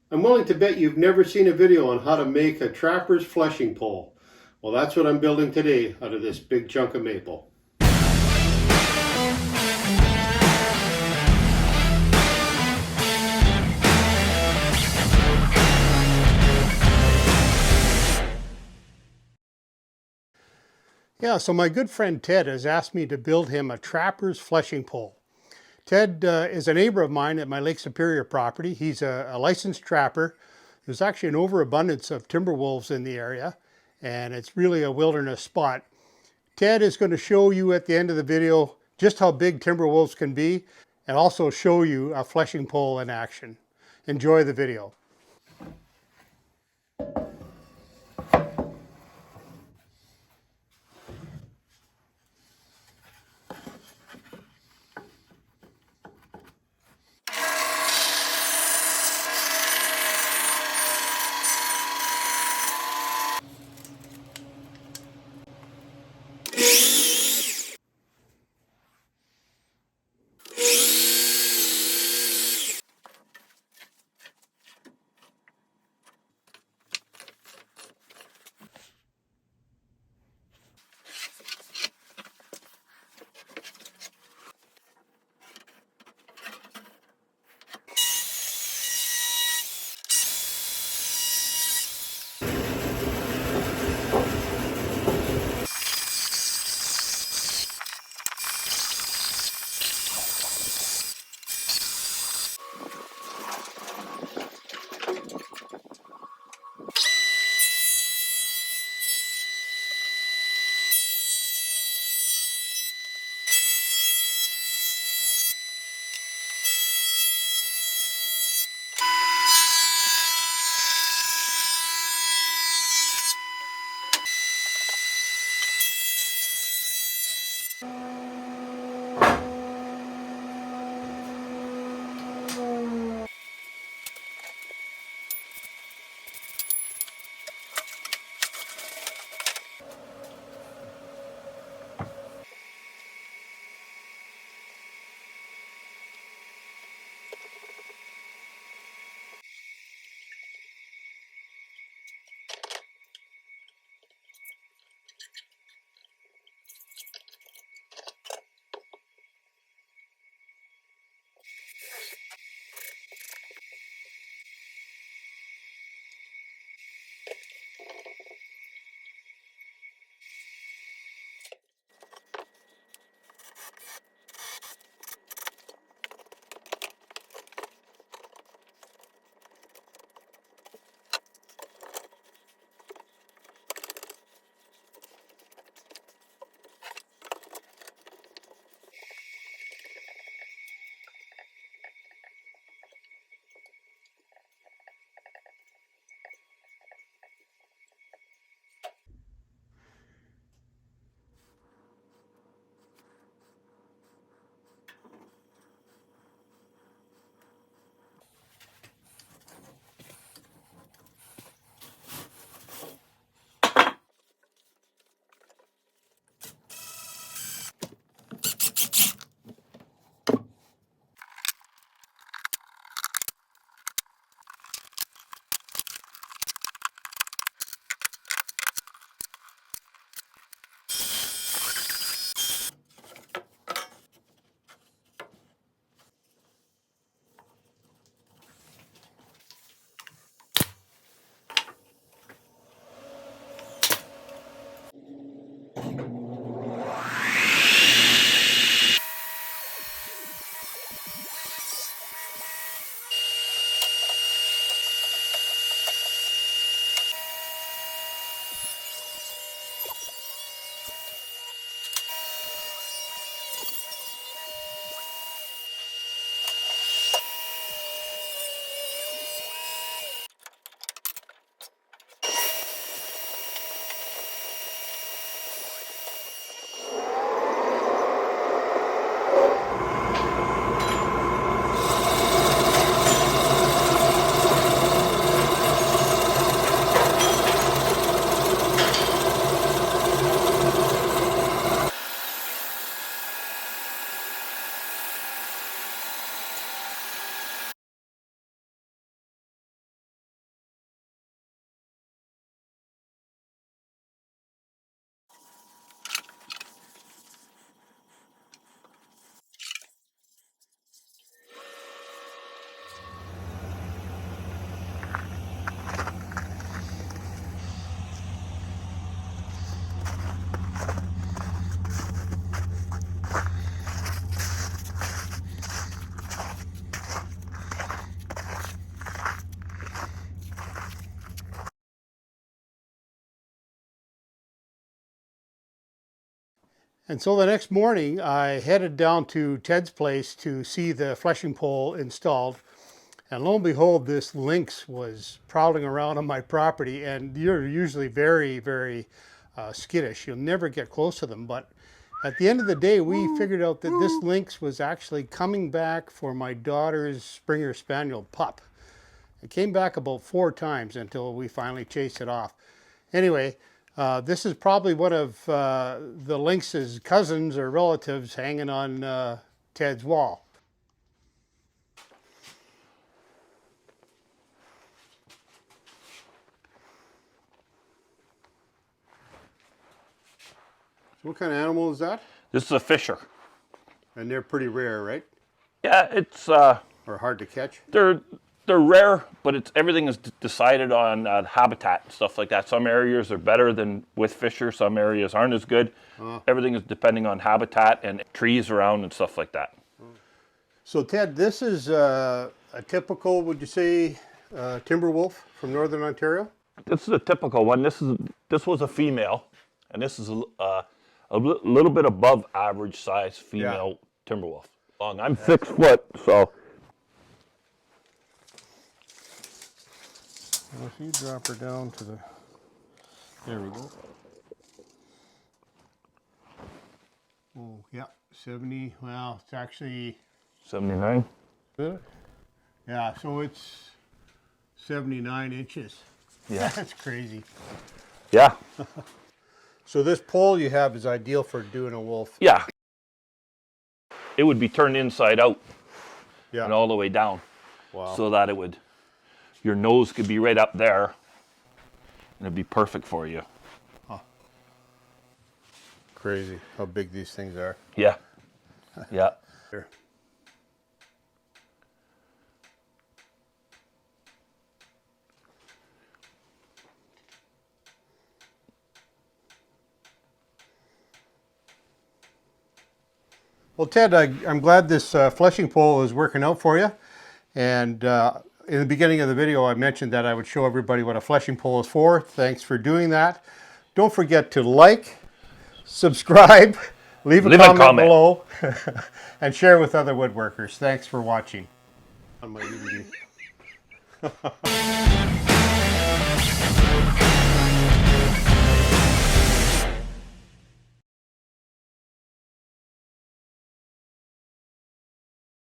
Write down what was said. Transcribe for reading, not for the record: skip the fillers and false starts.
I'm willing to bet you've never seen a video on how to make a trapper's fleshing pole. Well, that's what I'm building today out of this big chunk of maple. Yeah, so my good friend Ted has asked me to build him a trapper's fleshing pole. Ted is a neighbor of mine at my Lake Superior property. He's a licensed trapper. There's actually an overabundance of timber wolves in the area, and it's really a wilderness spot. Ted is going to show you at the end of the video just how big timber wolves can be, and also show you a fleshing pole in action. Enjoy the video. And so the next morning, I headed down to Ted's place to see the fleshing pole installed. And lo and behold, this lynx was prowling around on my property. And you're usually very, very skittish. You'll never get close to them. But at the end of the day, we figured out that this lynx was actually coming back for my daughter's Springer Spaniel pup. It came back about 4 times until we finally chased it off. Anyway, this is probably one of the lynx's cousins or relatives hanging on Ted's wall. So what kind of animal is that? This is a fisher. And they're pretty rare, right? Yeah, it's Or hard to catch? they're rare, but everything is decided on habitat and stuff like that. Some areas are better than with fisher, some areas aren't as good. Everything is depending on habitat and trees around and stuff like that. So Ted, this is a typical, would you say, timber wolf from Northern Ontario? This is a typical one. This was a female, and this is a little bit above average size female timber wolf. I'm 6 foot, so. Well, if you drop her down to the, there we go. Oh, yeah, 70, well, it's actually 79. Yeah, so it's 79 inches. Yeah. That's crazy. Yeah. So this pole you have is ideal for doing a wolf. Yeah. It would be turned inside out and Yeah. all the way down. Wow. So that your nose could be right up there and it'd be perfect for you. Crazy how big these things are. Yeah. Yeah. Here. Well, Ted, I'm glad this fleshing pole is working out for you. And in the beginning of the video, I mentioned that I would show everybody what a fleshing pole is for. Thanks for doing that. Don't forget to like, subscribe, leave a comment below, and share with other woodworkers. Thanks for watching. On my DVD.